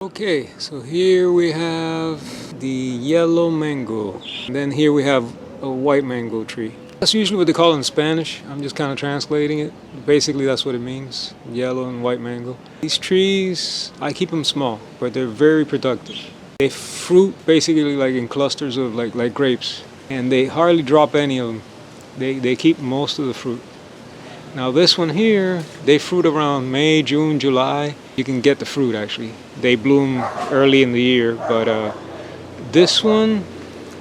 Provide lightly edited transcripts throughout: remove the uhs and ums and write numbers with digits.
Okay, so here we have the yellow mango. And then here we have a white mango tree. That's usually what they call it in Spanish. I'm just kind of translating it. Basically, that's what it means, yellow and white mango. These trees, I keep them small, but they're very productive. They fruit basically like in clusters of like grapes, and they hardly drop any of them. They keep most of the fruit. Now this one here, they fruit around May, June, July. You can get the fruit actually. They bloom early in the year, but this one,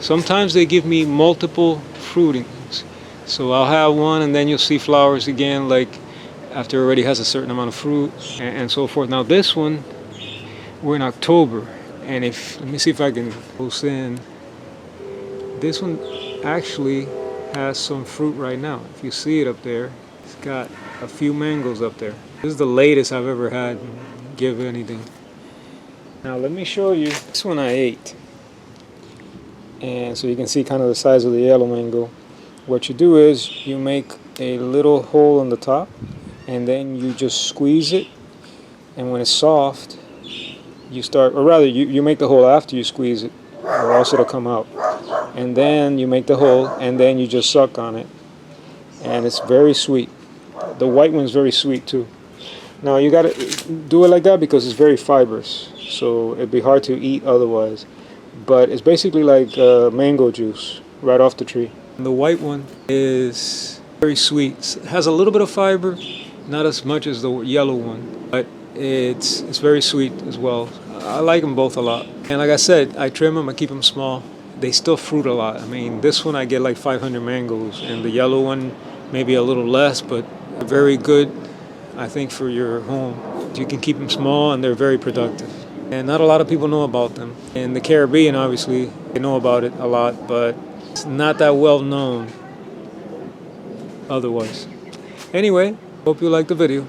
sometimes they give me multiple fruitings. So I'll have one and then you'll see flowers again like after it already has a certain amount of fruit and so forth. Now this one, we're in October, and let me see if I can close in. This one actually has some fruit right now. If you see it up there, it's got a few mangoes up there. This is the latest I've ever had give anything. Now let me show you. This one I ate. And so you can see kind of the size of the yellow mango. What you do is you make a little hole on the top and then you just squeeze it. And when it's soft, you start, or rather you make the hole after you squeeze it, or else it'll come out. And then you make the hole and then you just suck on it. And it's very sweet. The white one's very sweet too. Now you gotta do it like that because it's very fibrous, so it'd be hard to eat otherwise. But it's basically like mango juice right off the tree. And the white one is very sweet. It has a little bit of fiber, not as much as the yellow one, but it's very sweet as well. I like them both a lot. And like I said, I trim them, I keep them small. They still fruit a lot. I mean, this one I get like 500 mangoes, and the yellow one maybe a little less, but very good, I think, for your home. You can keep them small and they're very productive. And not a lot of people know about them. In the Caribbean, obviously, they know about it a lot, but it's not that well known otherwise. Anyway, hope you liked the video.